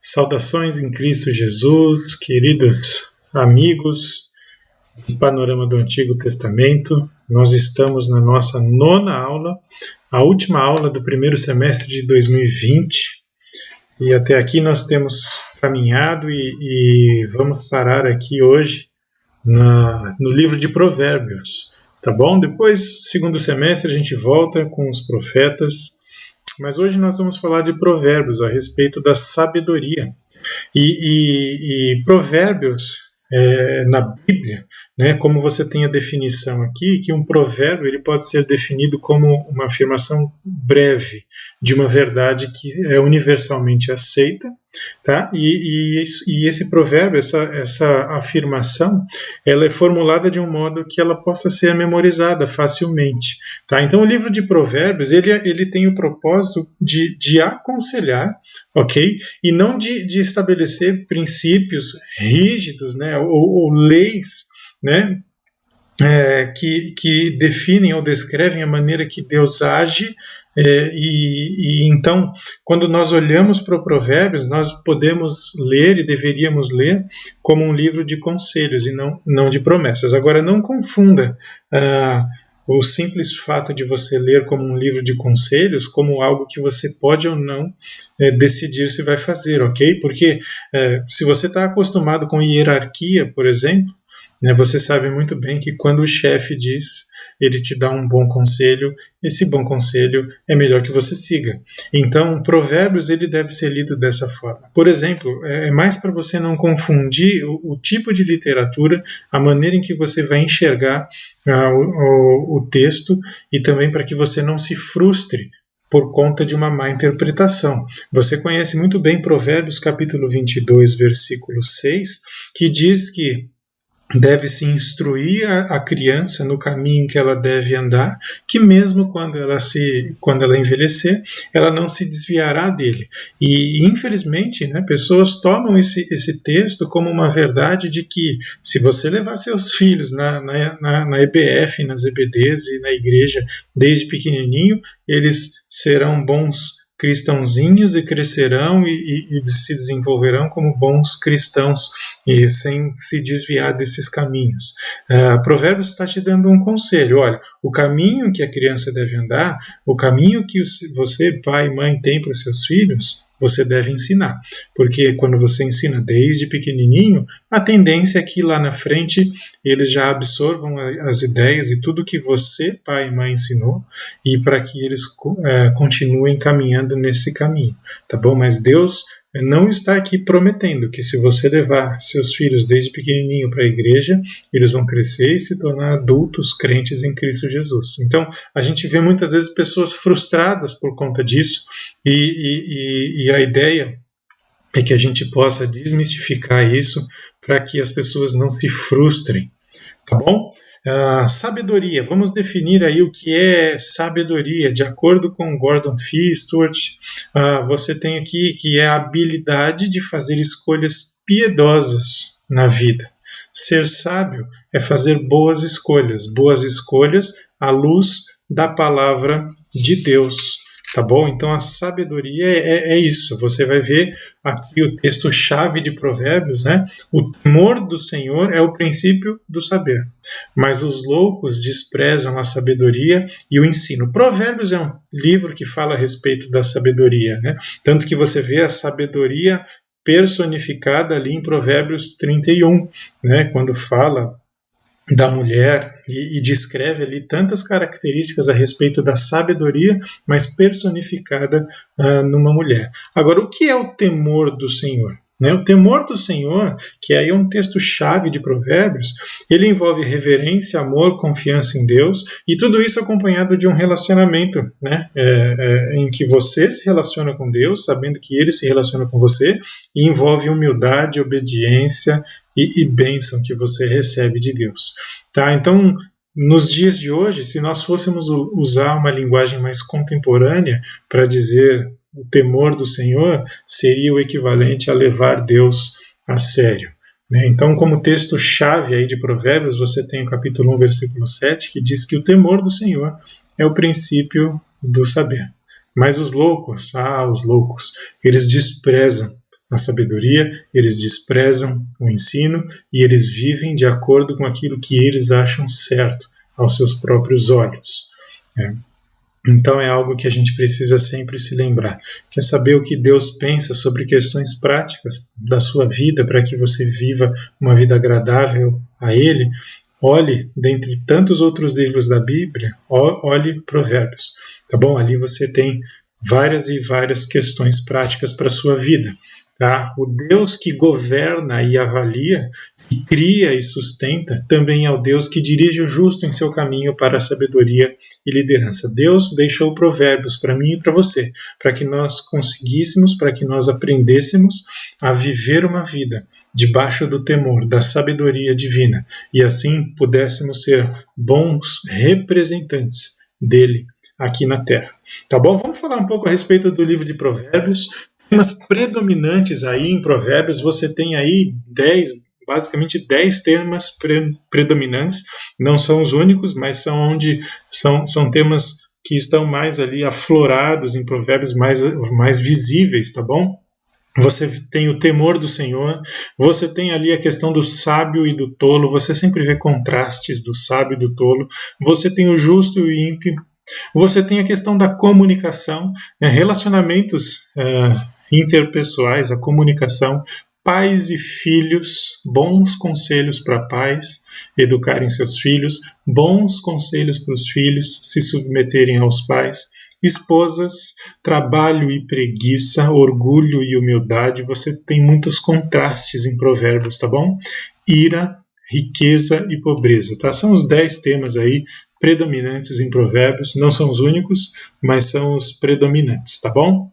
Saudações em Cristo Jesus, queridos amigos do Panorama do Antigo Testamento. Nós estamos na nossa 9ª aula, a última aula do primeiro semestre de 2020. E até aqui nós temos caminhado e vamos parar aqui hoje no livro de Provérbios, tá bom? Depois, segundo semestre, a gente volta com os profetas. Mas hoje nós vamos falar de provérbios a respeito da sabedoria. E provérbios na Bíblia, né, como você tem a definição aqui, que um provérbio ele pode ser definido como uma afirmação breve de uma verdade que é universalmente aceita, tá? E esse provérbio, essa afirmação, ela é formulada de um modo que ela possa ser memorizada facilmente, tá? Então o livro de Provérbios ele tem o propósito de aconselhar, ok? E não de estabelecer princípios rígidos, né? Ou leis, né? Que definem ou descrevem a maneira que Deus age, e então, quando nós olhamos para o Provérbios, nós podemos ler e deveríamos ler como um livro de conselhos e não de promessas. Agora, não confunda o simples fato de você ler como um livro de conselhos como algo que você pode ou não decidir se vai fazer, ok? Porque se você está acostumado com hierarquia, por exemplo, você sabe muito bem que quando o chefe diz, ele te dá um bom conselho, esse bom conselho é melhor que você siga. Então, Provérbios ele deve ser lido dessa forma. Por exemplo, é mais para você não confundir o tipo de literatura, a maneira em que você vai enxergar o texto e também para que você não se frustre por conta de uma má interpretação. Você conhece muito bem Provérbios capítulo 22, versículo 6, que diz que deve-se instruir a criança no caminho que ela deve andar, que mesmo quando ela envelhecer, ela não se desviará dele. E, infelizmente, pessoas tomam esse texto como uma verdade de que se você levar seus filhos na EBF, nas EBDs e na igreja desde pequenininho, eles serão bons cristãozinhos e crescerão e se desenvolverão como bons cristãos e sem se desviar desses caminhos. Provérbios está te dando um conselho. Olha, o caminho que a criança deve andar, o caminho que você, pai e mãe, tem para os seus filhos, você deve ensinar, porque quando você ensina desde pequenininho, a tendência é que lá na frente eles já absorvam as ideias e tudo que você, pai e mãe, ensinou, e para que eles continuem caminhando nesse caminho, tá bom? Mas Deus não está aqui prometendo que se você levar seus filhos desde pequenininho para a igreja, eles vão crescer e se tornar adultos crentes em Cristo Jesus. Então, a gente vê muitas vezes pessoas frustradas por conta disso e a ideia é que a gente possa desmistificar isso para que as pessoas não se frustrem, tá bom? Sabedoria, vamos definir aí o que é sabedoria. De acordo com Gordon Fee Stewart, você tem aqui que é a habilidade de fazer escolhas piedosas na vida. Ser sábio é fazer boas escolhas à luz da palavra de Deus. Tá bom? Então a sabedoria é isso. Você vai ver aqui o texto-chave de Provérbios, né? O temor do Senhor é o princípio do saber, mas os loucos desprezam a sabedoria e o ensino. Provérbios é um livro que fala a respeito da sabedoria, né? Tanto que você vê a sabedoria personificada ali em Provérbios 31, né? Quando fala da mulher e descreve ali tantas características a respeito da sabedoria, mas personificada numa mulher. Agora, o que é o temor do Senhor? O temor do Senhor, que aí é um texto-chave de Provérbios, ele envolve reverência, amor, confiança em Deus, e tudo isso acompanhado de um relacionamento, em que você se relaciona com Deus, sabendo que Ele se relaciona com você, e envolve humildade, obediência e bênção que você recebe de Deus. Tá? Então, nos dias de hoje, se nós fôssemos usar uma linguagem mais contemporânea para dizer o temor do Senhor, seria o equivalente a levar Deus a sério. Então, como texto-chave aí de Provérbios, você tem o capítulo 1, versículo 7, que diz que o temor do Senhor é o princípio do saber. Mas os loucos, eles desprezam a sabedoria, eles desprezam o ensino e eles vivem de acordo com aquilo que eles acham certo aos seus próprios olhos. Então é algo que a gente precisa sempre se lembrar. Quer saber o que Deus pensa sobre questões práticas da sua vida para que você viva uma vida agradável a Ele? Olhe, dentre tantos outros livros da Bíblia, olhe Provérbios, tá bom? Ali você tem várias e várias questões práticas para a sua vida. Tá? O Deus que governa e avalia, que cria e sustenta, também é o Deus que dirige o justo em seu caminho para a sabedoria e liderança. Deus deixou provérbios para mim e para você, para que nós conseguíssemos, para que nós aprendêssemos a viver uma vida debaixo do temor, da sabedoria divina, e assim pudéssemos ser bons representantes dele aqui na Terra. Tá bom? Vamos falar um pouco a respeito do livro de Provérbios. Temas predominantes aí em Provérbios, você tem aí basicamente 10 temas predominantes, não são os únicos, mas são temas que estão mais ali aflorados em Provérbios, mais visíveis, tá bom? Você tem o temor do Senhor, você tem ali a questão do sábio e do tolo, você sempre vê contrastes do sábio e do tolo, você tem o justo e o ímpio, você tem a questão da comunicação, relacionamentos interpessoais, a comunicação, pais e filhos, bons conselhos para pais educarem seus filhos, bons conselhos para os filhos se submeterem aos pais, esposas, trabalho e preguiça, orgulho e humildade. Você tem muitos contrastes em Provérbios, tá bom? Ira, riqueza e pobreza, tá? São os 10 temas aí predominantes em Provérbios, não são os únicos, mas são os predominantes, tá bom?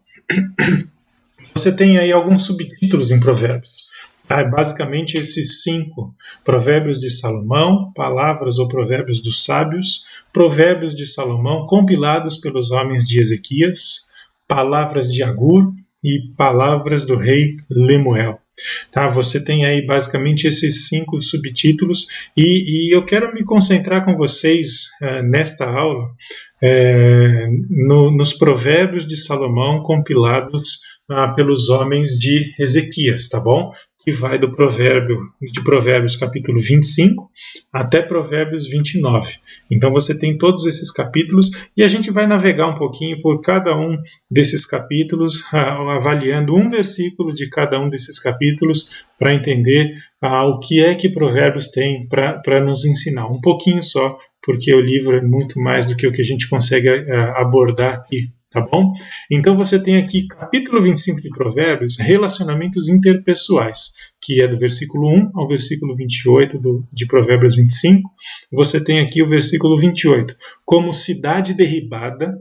Você tem aí alguns subtítulos em Provérbios. Tá? Basicamente esses 5. Provérbios de Salomão, palavras ou provérbios dos sábios, provérbios de Salomão compilados pelos homens de Ezequias, palavras de Agur e palavras do rei Lemuel. Tá? Você tem aí basicamente esses 5 subtítulos e eu quero me concentrar com vocês nesta aula nos provérbios de Salomão compilados pelos homens de Ezequias, tá bom? Que vai de Provérbios capítulo 25 até Provérbios 29. Então você tem todos esses capítulos e a gente vai navegar um pouquinho por cada um desses capítulos, avaliando um versículo de cada um desses capítulos para entender o que é que Provérbios tem para nos ensinar. Um pouquinho só, porque o livro é muito mais do que o que a gente consegue abordar aqui. Tá bom? Então você tem aqui capítulo 25 de Provérbios, relacionamentos interpessoais, que é do versículo 1 ao versículo 28 de Provérbios 25. Você tem aqui o versículo 28, como cidade derribada,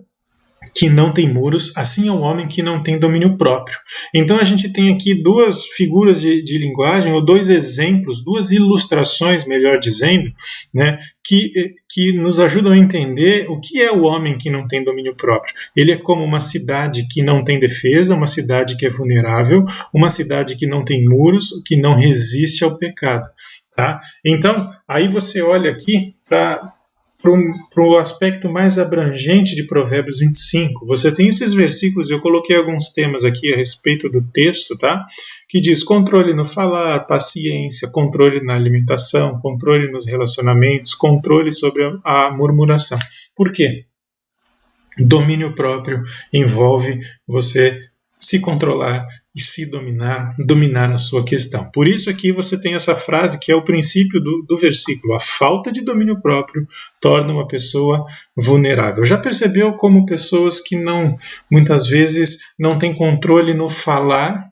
que não tem muros, assim é um homem que não tem domínio próprio. Então a gente tem aqui 2 figuras de linguagem, ou 2 exemplos, 2 ilustrações, melhor dizendo, né, que nos ajudam a entender o que é o homem que não tem domínio próprio. Ele é como uma cidade que não tem defesa, uma cidade que é vulnerável, uma cidade que não tem muros, que não resiste ao pecado. Tá? Então, aí você olha aqui para o aspecto mais abrangente de Provérbios 25. Você tem esses versículos, eu coloquei alguns temas aqui a respeito do texto, tá? Que diz controle no falar, paciência, controle na alimentação, controle nos relacionamentos, controle sobre a murmuração. Por quê? Domínio próprio envolve você se controlar e se dominar a sua questão. Por isso aqui você tem essa frase que é o princípio do versículo. A falta de domínio próprio torna uma pessoa vulnerável. Já percebeu como pessoas que muitas vezes não têm controle no falar,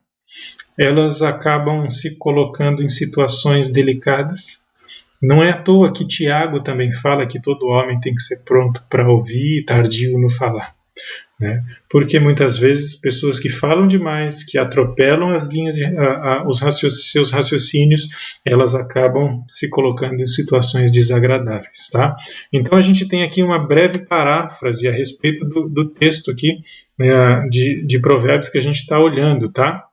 elas acabam se colocando em situações delicadas? Não é à toa que Tiago também fala que todo homem tem que ser pronto para ouvir e tardio no falar. Né? Porque muitas vezes pessoas que falam demais, que atropelam as linhas, seus raciocínios, elas acabam se colocando em situações desagradáveis. Tá? Então a gente tem aqui uma breve paráfrase a respeito do texto aqui de Provérbios que a gente está olhando. Tá?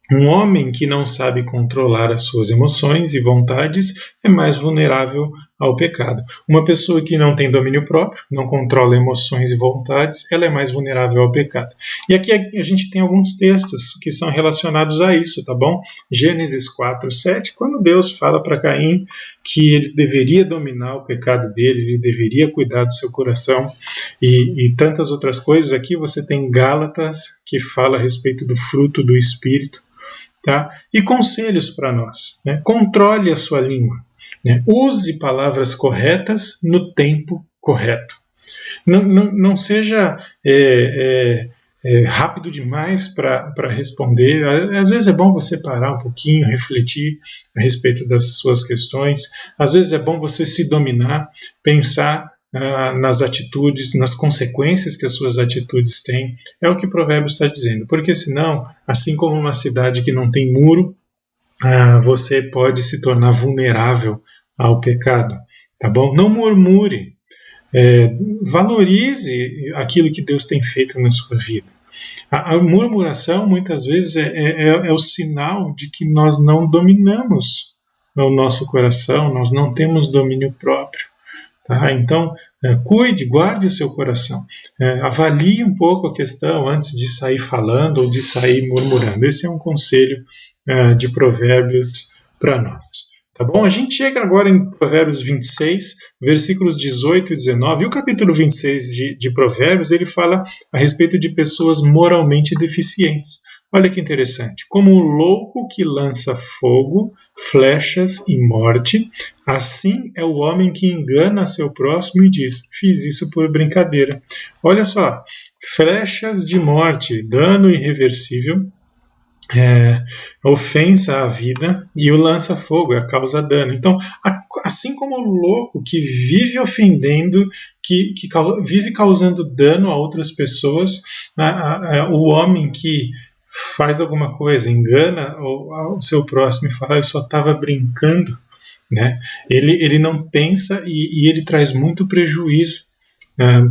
Um homem que não sabe controlar as suas emoções e vontades é mais vulnerável ao pecado. Uma pessoa que não tem domínio próprio, não controla emoções e vontades, ela é mais vulnerável ao pecado. E aqui a gente tem alguns textos que são relacionados a isso, tá bom? Gênesis 4:7, quando Deus fala para Caim que ele deveria dominar o pecado dele, ele deveria cuidar do seu coração e tantas outras coisas. Aqui você tem Gálatas, que fala a respeito do fruto do Espírito, tá? E conselhos para nós, né? Controle a sua língua, né? Use palavras corretas no tempo correto. Não seja rápido demais para responder. Às vezes é bom você parar um pouquinho, refletir a respeito das suas questões. Às vezes é bom você se dominar, pensar nas atitudes, nas consequências que as suas atitudes têm. É o que o provérbio está dizendo. Porque senão, assim como uma cidade que não tem muro, você pode se tornar vulnerável ao pecado. Tá bom? Não murmure. Valorize aquilo que Deus tem feito na sua vida. A murmuração muitas vezes é o sinal de que nós não dominamos o nosso coração, nós não temos domínio próprio. Tá? Então, cuide, guarde o seu coração. Avalie um pouco a questão antes de sair falando ou de sair murmurando. Esse é um conselho de Provérbios para nós. Tá bom? A gente chega agora em Provérbios 26, versículos 18 e 19. E o capítulo 26 de Provérbios, ele fala a respeito de pessoas moralmente deficientes. Olha que interessante. Como um louco que lança fogo, flechas e morte, assim é o homem que engana seu próximo e diz, fiz isso por brincadeira. Olha só, flechas de morte, dano irreversível, ofensa à vida, e o lança-fogo causa dano. Então, assim como o louco que vive ofendendo, que vive causando dano a outras pessoas, o homem que faz alguma coisa, engana o seu próximo e fala, eu só estava brincando, né? Ele não pensa e ele traz muito prejuízo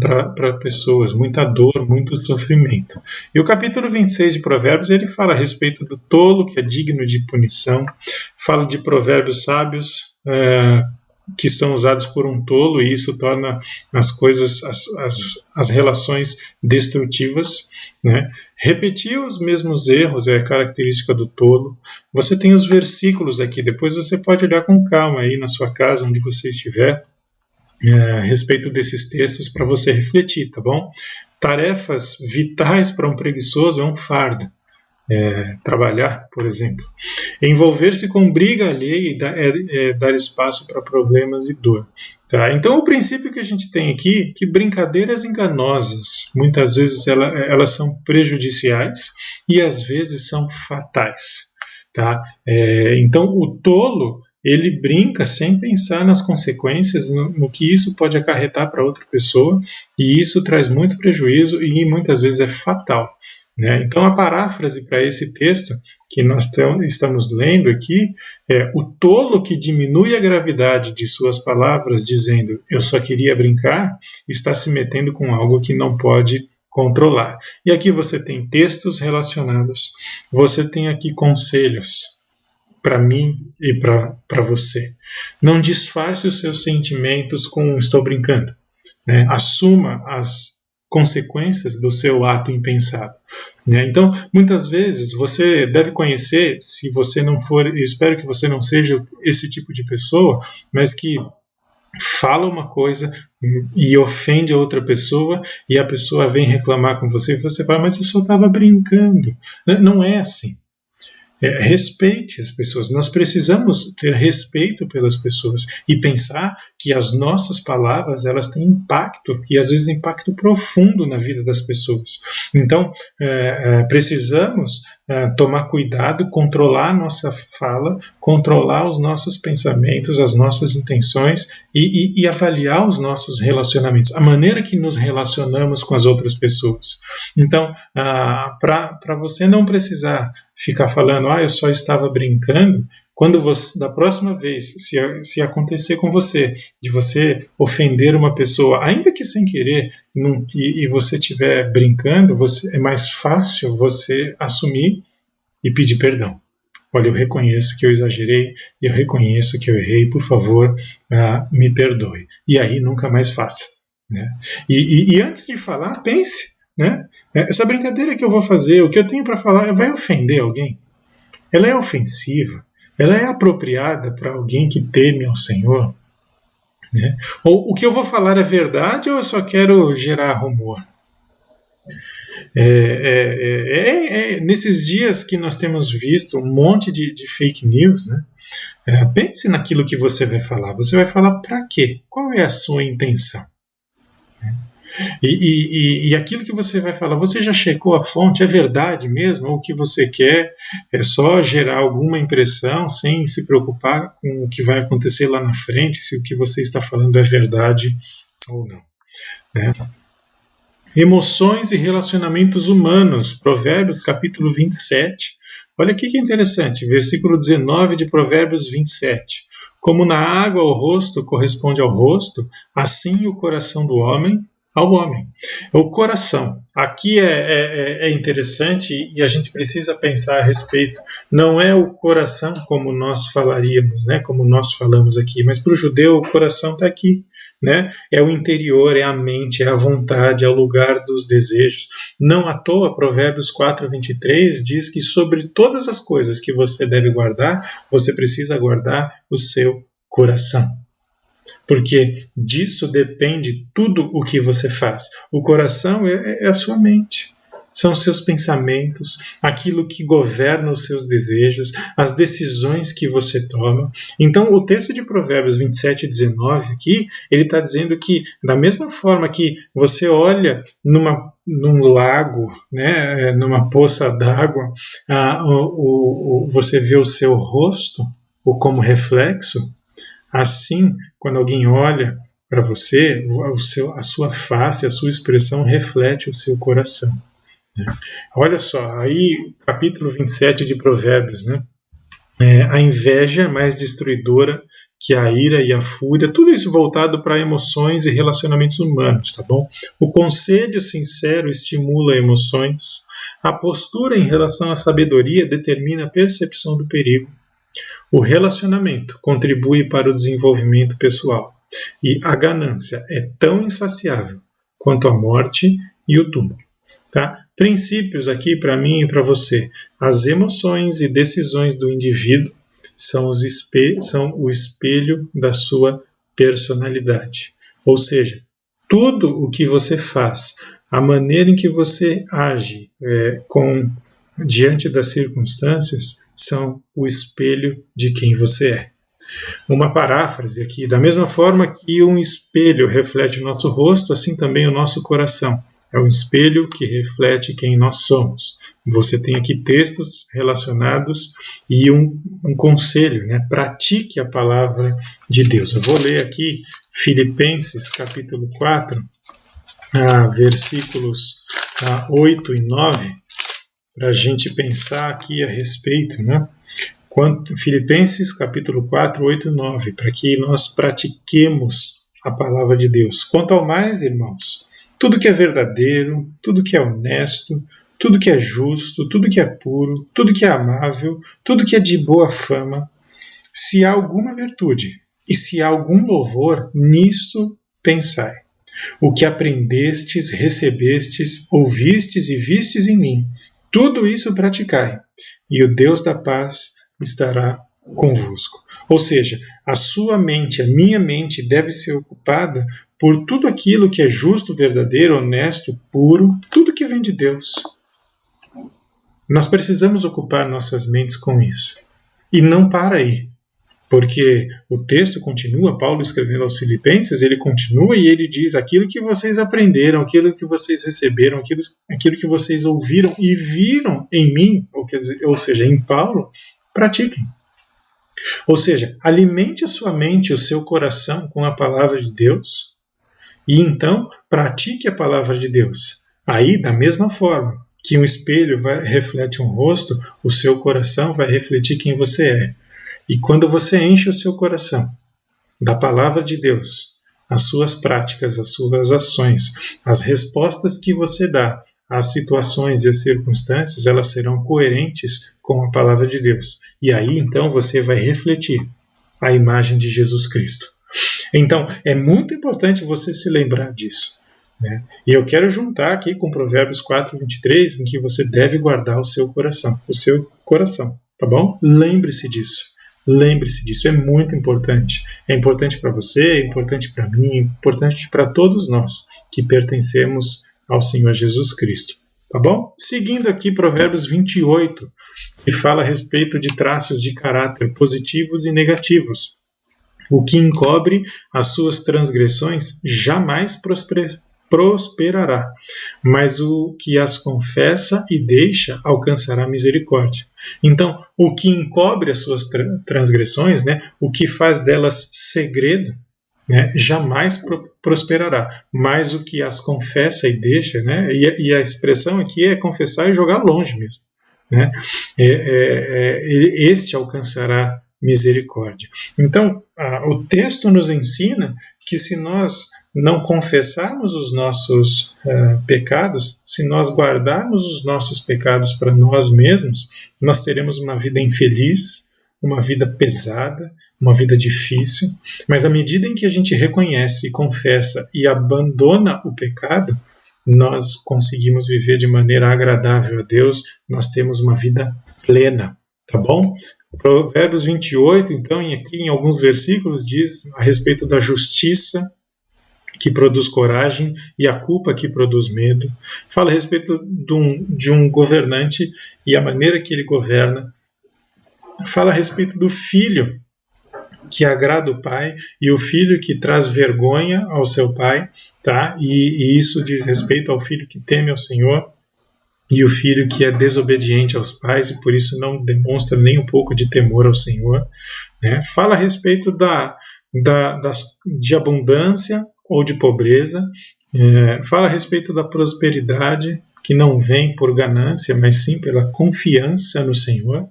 para pessoas, muita dor, muito sofrimento. E o capítulo 26 de Provérbios, ele fala a respeito do tolo, que é digno de punição, fala de provérbios sábios que são usados por um tolo, e isso torna as coisas, as relações destrutivas, né? Repetir os mesmos erros é característica do tolo. Você tem os versículos aqui, depois você pode olhar com calma aí na sua casa, onde você estiver, a respeito desses textos para você refletir, tá bom? Tarefas vitais para um preguiçoso é um fardo. Trabalhar, por exemplo. Envolver-se com briga alheia e dar espaço para problemas e dor. Tá? Então, o princípio que a gente tem aqui é que brincadeiras enganosas, muitas vezes elas são prejudiciais e às vezes são fatais. Tá? Então, o tolo, ele brinca sem pensar nas consequências, no que isso pode acarretar para outra pessoa, e isso traz muito prejuízo e muitas vezes é fatal. Né? Então, a paráfrase para esse texto que nós estamos lendo aqui é: o tolo que diminui a gravidade de suas palavras, dizendo eu só queria brincar, está se metendo com algo que não pode controlar. E aqui você tem textos relacionados, você tem aqui conselhos para mim e para você. Não disfarce os seus sentimentos com estou brincando. Né? Assuma as consequências do seu ato impensado. Né? Então, muitas vezes, você deve conhecer, se você não for, eu espero que você não seja esse tipo de pessoa, mas que fala uma coisa e ofende a outra pessoa, e a pessoa vem reclamar com você, e você fala, mas eu só estava brincando. Não é assim. Respeite as pessoas. Nós precisamos ter respeito pelas pessoas e pensar que as nossas palavras, elas têm impacto, e às vezes impacto profundo na vida das pessoas. Então, precisamos tomar cuidado, controlar a nossa fala, controlar os nossos pensamentos, as nossas intenções e avaliar os nossos relacionamentos, a maneira que nos relacionamos com as outras pessoas. Então, para você não precisar ficar falando, eu só estava brincando, quando você, da próxima vez, se acontecer com você, de você ofender uma pessoa, ainda que sem querer, e você estiver brincando, é mais fácil você assumir e pedir perdão. olha, eu reconheço que eu exagerei, eu reconheço que eu errei, por favor, me perdoe. E aí nunca mais faça. Né? E antes de falar, pense, né? Essa brincadeira que eu vou fazer, o que eu tenho para falar, vai ofender alguém? Ela é ofensiva? Ela é apropriada para alguém que teme ao Senhor? Né? Ou o que eu vou falar é verdade ou eu só quero gerar rumor? Nesses dias que nós temos visto um monte de fake news, né? Pense naquilo que você vai falar. Você vai falar para quê? Qual é a sua intenção? E aquilo que você vai falar, você já checou a fonte? É verdade mesmo? Ou o que você quer é só gerar alguma impressão sem se preocupar com o que vai acontecer lá na frente, se o que você está falando é verdade ou não? Né? Emoções e relacionamentos humanos, Provérbios capítulo 27. Olha aqui que interessante, versículo 19 de Provérbios 27. Como na água o rosto corresponde ao rosto, assim o coração do homem ao homem. O coração. Aqui é interessante e a gente precisa pensar a respeito. Não é o coração como nós falaríamos, né, como nós falamos aqui, mas para o judeu o coração está aqui. Né? É o interior, é a mente, é a vontade, é o lugar dos desejos. Não à toa, Provérbios 4:23 diz que sobre todas as coisas que você deve guardar, você precisa guardar o seu coração. Porque disso depende tudo o que você faz. O coração é a sua mente. São os seus pensamentos, aquilo que governa os seus desejos, as decisões que você toma. Então, o texto de Provérbios 27:19 aqui, ele está dizendo que, da mesma forma que você olha num lago, né, numa poça d'água, você vê o seu rosto como reflexo, assim, quando alguém olha para você, a sua face, a sua expressão reflete o seu coração. Olha só, aí capítulo 27 de Provérbios, né? A inveja é mais destruidora que a ira e a fúria, tudo isso voltado para emoções e relacionamentos humanos, tá bom? O conselho sincero estimula emoções, a postura em relação à sabedoria determina a percepção do perigo, o relacionamento contribui para o desenvolvimento pessoal e a ganância é tão insaciável quanto a morte e o túmulo. Tá? Princípios aqui para mim e para você. As emoções e decisões do indivíduo são o espelho da sua personalidade. Ou seja, tudo o que você faz, a maneira em que você age diante das circunstâncias, são o espelho de quem você é. Uma paráfrase aqui, da mesma forma que um espelho reflete o nosso rosto, assim também o nosso coração. É um espelho que reflete quem nós somos. Você tem aqui textos relacionados e um conselho, né? Pratique a palavra de Deus. Eu vou ler aqui Filipenses capítulo 4, versículos 8 e 9, para a gente pensar aqui a respeito, né? Filipenses capítulo 4, 8 e 9, para que nós pratiquemos a palavra de Deus. Quanto ao mais, irmãos, tudo que é verdadeiro, tudo que é honesto, tudo que é justo, tudo que é puro, tudo que é amável, tudo que é de boa fama, se há alguma virtude e se há algum louvor, nisto pensai. O que aprendestes, recebestes, ouvistes e vistes em mim, tudo isso praticai, e o Deus da paz estará convosco. Ou seja, a sua mente, a minha mente deve ser ocupada por tudo aquilo que é justo, verdadeiro, honesto, puro, tudo que vem de Deus. Nós precisamos ocupar nossas mentes com isso. E não para aí. Porque o texto continua, Paulo escrevendo aos Filipenses, ele continua e ele diz aquilo que vocês aprenderam, aquilo que vocês receberam, aquilo que vocês ouviram e viram em mim, ou seja, em Paulo, pratiquem. Ou seja, alimente a sua mente, o seu coração com a palavra de Deus e então pratique a palavra de Deus. Aí, da mesma forma que um espelho reflete um rosto, o seu coração vai refletir quem você é. E quando você enche o seu coração da palavra de Deus, as suas práticas, as suas ações, as respostas que você dá as situações e as circunstâncias, elas serão coerentes com a palavra de Deus. E aí, então, você vai refletir a imagem de Jesus Cristo. Então, é muito importante você se lembrar disso, né? E eu quero juntar aqui com Provérbios 4:23, em que você deve guardar o seu coração, tá bom? Lembre-se disso, é muito importante. É importante para você, é importante para mim, é importante para todos nós que pertencemos ao Senhor Jesus Cristo, tá bom? Seguindo aqui Provérbios 28, que fala a respeito de traços de caráter positivos e negativos. O que encobre as suas transgressões jamais prosperará, mas o que as confessa e deixa alcançará misericórdia. Então, o que encobre as suas transgressões, né, o que faz delas segredo, né, jamais prosperará, mas o que as confessa e deixa, né, e a expressão aqui é confessar e jogar longe mesmo, né, este alcançará misericórdia. Então, o texto nos ensina que se nós não confessarmos os nossos pecados, se nós guardarmos os nossos pecados para nós mesmos, nós teremos uma vida infeliz, uma vida pesada, uma vida difícil. Mas à medida em que a gente reconhece, confessa e abandona o pecado, nós conseguimos viver de maneira agradável a Deus, nós temos uma vida plena, tá bom? Provérbios 28, então, aqui em alguns versículos, diz a respeito da justiça que produz coragem e a culpa que produz medo. Fala a respeito de um governante e a maneira que ele governa. Fala a respeito do filho que agrada o pai e o filho que traz vergonha ao seu pai, tá? E isso diz respeito ao filho que teme ao Senhor e o filho que é desobediente aos pais e por isso não demonstra nem um pouco de temor ao Senhor, né? Fala a respeito de abundância ou de pobreza, fala a respeito da prosperidade que não vem por ganância, mas sim pela confiança no Senhor.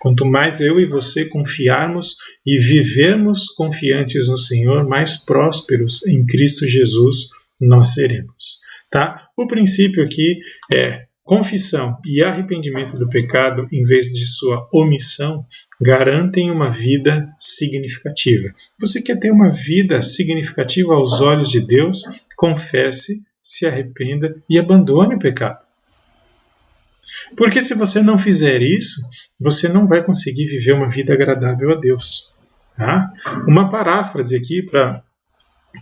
Quanto mais eu e você confiarmos e vivermos confiantes no Senhor, mais prósperos em Cristo Jesus nós seremos, tá? O princípio aqui é confissão e arrependimento do pecado, em vez de sua omissão, garantem uma vida significativa. Você quer ter uma vida significativa aos olhos de Deus? Confesse, se arrependa e abandone o pecado. Porque se você não fizer isso, você não vai conseguir viver uma vida agradável a Deus. Tá? Uma paráfrase aqui para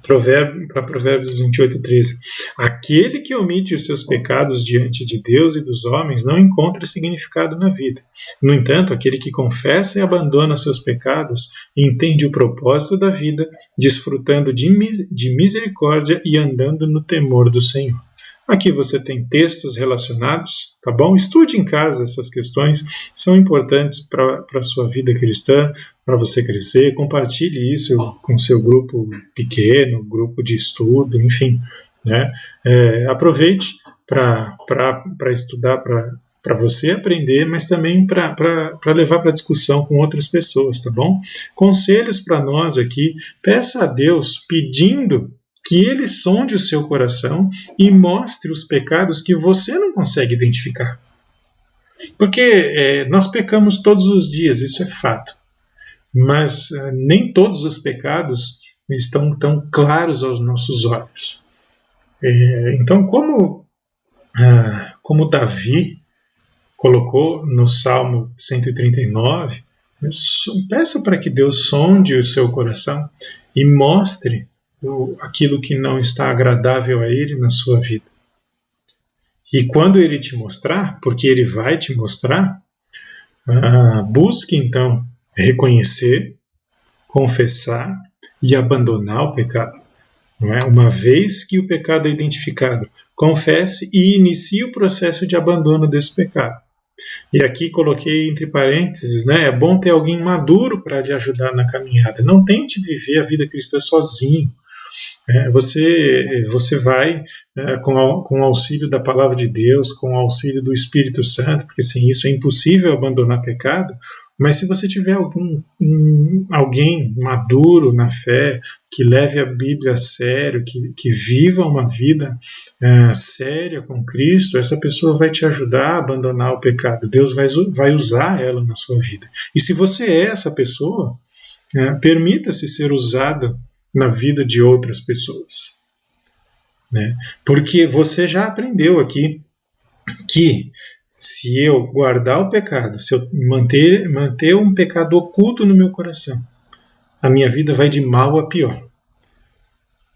Provérbios 28:13. Aquele que omite os seus pecados diante de Deus e dos homens não encontra significado na vida. No entanto, aquele que confessa e abandona seus pecados entende o propósito da vida, desfrutando de misericórdia e andando no temor do Senhor. Aqui você tem textos relacionados, tá bom? Estude em casa essas questões, são importantes para a sua vida cristã, para você crescer. Compartilhe isso com seu grupo pequeno, grupo de estudo, enfim, né? Aproveite para estudar, para você aprender, mas também para levar para discussão com outras pessoas, tá bom? Conselhos para nós aqui, peça a Deus pedindo que Ele sonde o seu coração e mostre os pecados que você não consegue identificar. Porque nós pecamos todos os dias, isso é fato. Mas nem todos os pecados estão tão claros aos nossos olhos. Então, como Davi colocou no Salmo 139, peça para que Deus sonde o seu coração e mostre aquilo que não está agradável a Ele na sua vida. E quando Ele te mostrar, porque Ele vai te mostrar, busque então reconhecer, confessar e abandonar o pecado. Não é? Uma vez que o pecado é identificado, confesse e inicie o processo de abandono desse pecado. E aqui coloquei entre parênteses, né? É bom ter alguém maduro para lhe ajudar na caminhada. Não tente viver a vida cristã sozinho. Você vai, com o auxílio da palavra de Deus, com o auxílio do Espírito Santo, porque sem isso é impossível abandonar pecado, mas se você tiver alguém maduro na fé, que leve a Bíblia a sério, que viva uma vida séria com Cristo, essa pessoa vai te ajudar a abandonar o pecado. Deus vai usar ela na sua vida. E se você é essa pessoa, permita-se ser usado na vida de outras pessoas, né? Porque você já aprendeu aqui que se eu guardar o pecado, se eu manter um pecado oculto no meu coração, a minha vida vai de mal a pior.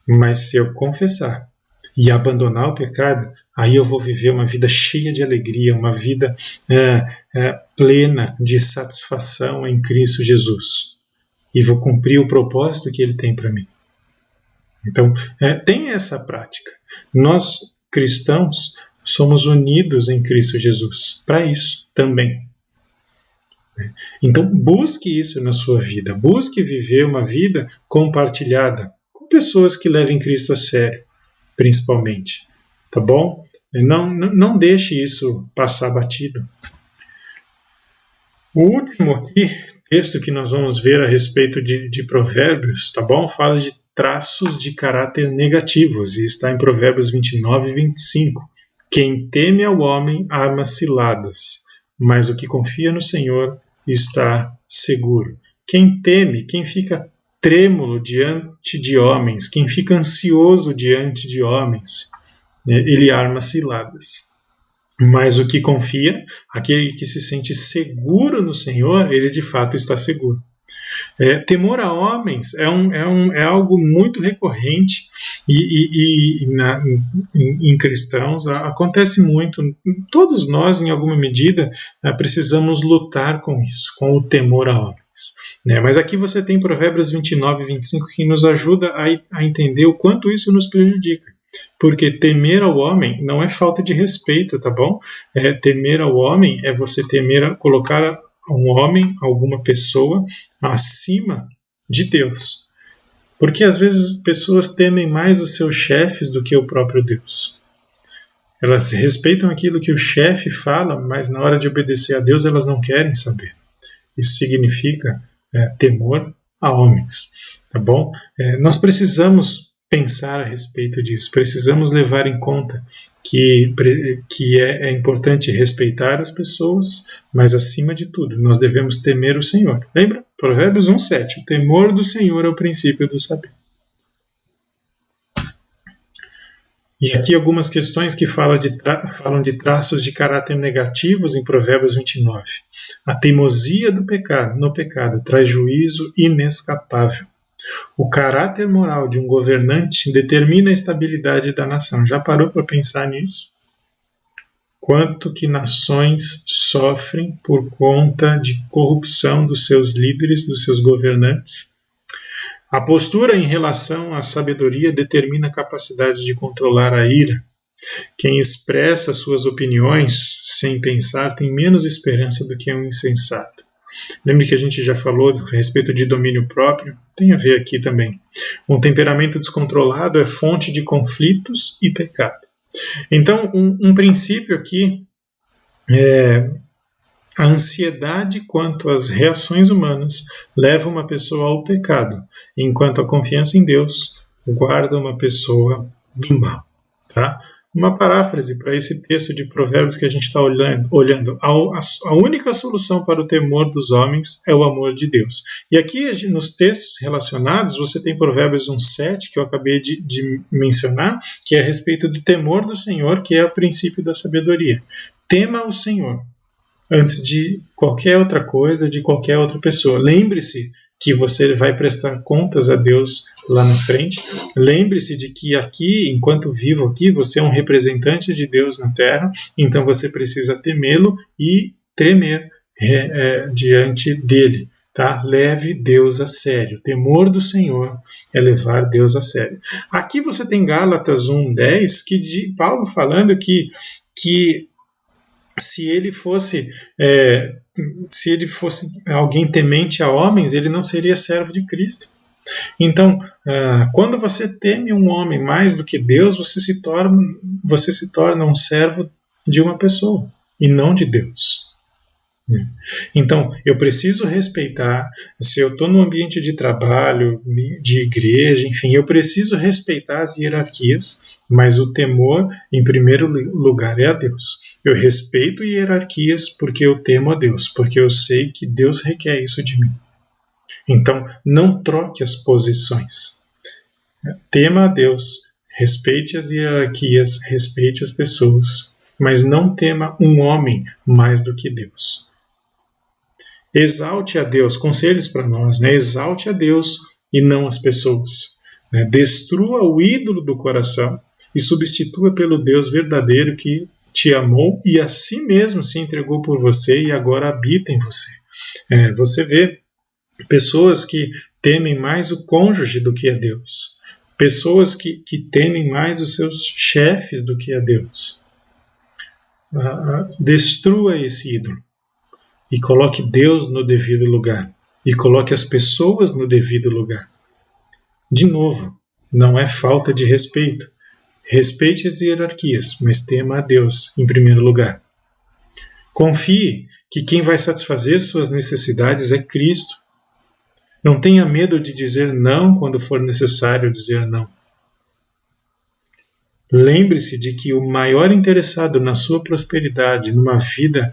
Mas se eu confessar e abandonar o pecado, aí eu vou viver uma vida cheia de alegria, uma vida plena de satisfação em Cristo Jesus. E vou cumprir o propósito que Ele tem para mim. Então, tem essa prática. Nós, cristãos, somos unidos em Cristo Jesus para isso também. Então, busque isso na sua vida. Busque viver uma vida compartilhada com pessoas que levem Cristo a sério, principalmente. Tá bom? Não deixe isso passar batido. O último aqui, texto que nós vamos ver a respeito de Provérbios, tá bom? Fala de traços de caráter negativos e está em Provérbios 29 e 25. Quem teme ao homem arma ciladas, mas o que confia no Senhor está seguro. Quem teme, quem fica trêmulo diante de homens, quem fica ansioso diante de homens, ele arma ciladas. Mas o que confia, aquele que se sente seguro no Senhor, ele de fato está seguro. Temor a homens é algo muito recorrente em cristãos, acontece muito. Todos nós, em alguma medida, precisamos lutar com isso, com o temor a homens. Mas aqui você tem Provérbios 29 e 25 que nos ajuda a entender o quanto isso nos prejudica. Porque temer ao homem não é falta de respeito, tá bom? Temer ao homem é você colocar um homem, alguma pessoa, acima de Deus. Porque às vezes pessoas temem mais os seus chefes do que o próprio Deus. Elas respeitam aquilo que o chefe fala, mas na hora de obedecer a Deus elas não querem saber. Isso significa temor a homens, tá bom? Nós precisamos pensar a respeito disso, precisamos levar em conta que é importante respeitar as pessoas, mas acima de tudo, nós devemos temer o Senhor. Lembra? Provérbios 1:7, o temor do Senhor é o princípio do saber. E aqui algumas questões que falam de traços de caráter negativos em Provérbios 29. A teimosia no pecado traz juízo inescapável. O caráter moral de um governante determina a estabilidade da nação. Já parou para pensar nisso? Quanto que nações sofrem por conta de corrupção dos seus líderes, dos seus governantes? A postura em relação à sabedoria determina a capacidade de controlar a ira. Quem expressa suas opiniões sem pensar tem menos esperança do que um insensato. Lembre que a gente já falou a respeito de domínio próprio, tem a ver aqui também. Um temperamento descontrolado é fonte de conflitos e pecado. Então, um princípio aqui é a ansiedade quanto às reações humanas leva uma pessoa ao pecado, enquanto a confiança em Deus guarda uma pessoa do mal. Tá? Uma paráfrase para esse texto de Provérbios que a gente está olhando. A única solução para o temor dos homens é o amor de Deus. E aqui, nos textos relacionados, você tem Provérbios 1:7, que eu acabei de mencionar, que é a respeito do temor do Senhor, que é o princípio da sabedoria. Tema o Senhor antes de qualquer outra coisa, de qualquer outra pessoa. Lembre-se que você vai prestar contas a Deus lá na frente. Lembre-se de que aqui, enquanto vivo aqui, você é um representante de Deus na Terra, então você precisa temê-lo e tremer diante dele. Tá? Leve Deus a sério. O temor do Senhor é levar Deus a sério. Aqui você tem Gálatas 1:10, que Paulo falando que se ele fosse alguém temente a homens, ele não seria servo de Cristo. Então, quando você teme um homem mais do que Deus, você se torna um servo de uma pessoa e não de Deus. Então, eu preciso respeitar, se eu estou no ambiente de trabalho, de igreja, enfim, eu preciso respeitar as hierarquias, mas o temor, em primeiro lugar, é a Deus. Eu respeito hierarquias porque eu temo a Deus, porque eu sei que Deus requer isso de mim. Então, não troque as posições. Tema a Deus, respeite as hierarquias, respeite as pessoas, mas não tema um homem mais do que Deus. Exalte a Deus, conselhos para nós, né? Exalte a Deus e não as pessoas. Né? Destrua o ídolo do coração e substitua pelo Deus verdadeiro que te amou e a si mesmo se entregou por você e agora habita em você. Você vê pessoas que temem mais o cônjuge do que a Deus. Pessoas que temem mais os seus chefes do que a Deus. Destrua esse ídolo. E coloque Deus no devido lugar. E coloque as pessoas no devido lugar. De novo, não é falta de respeito. Respeite as hierarquias, mas tema a Deus em primeiro lugar. Confie que quem vai satisfazer suas necessidades é Cristo. Não tenha medo de dizer não quando for necessário dizer não. Lembre-se de que o maior interessado na sua prosperidade, numa vida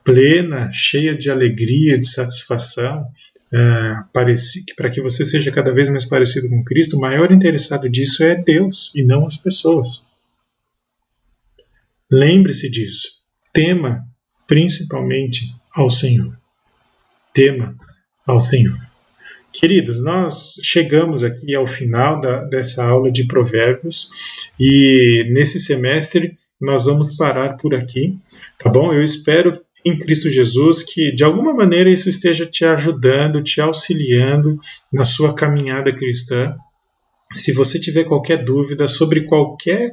plena, cheia de alegria, de satisfação, para que você seja cada vez mais parecido com Cristo, o maior interessado disso é Deus e não as pessoas. Lembre-se disso. Tema principalmente ao Senhor. Tema ao Senhor. Queridos, nós chegamos aqui ao final dessa aula de Provérbios e nesse semestre nós vamos parar por aqui, tá bom? Eu espero em Cristo Jesus que de alguma maneira isso esteja te ajudando, te auxiliando na sua caminhada cristã. Se você tiver qualquer dúvida sobre qualquer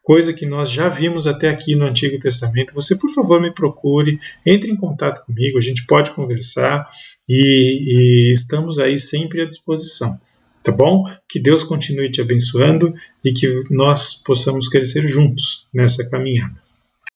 coisa que nós já vimos até aqui no Antigo Testamento, você, por favor, me procure, entre em contato comigo, a gente pode conversar e estamos aí sempre à disposição, tá bom? Que Deus continue te abençoando e que nós possamos crescer juntos nessa caminhada.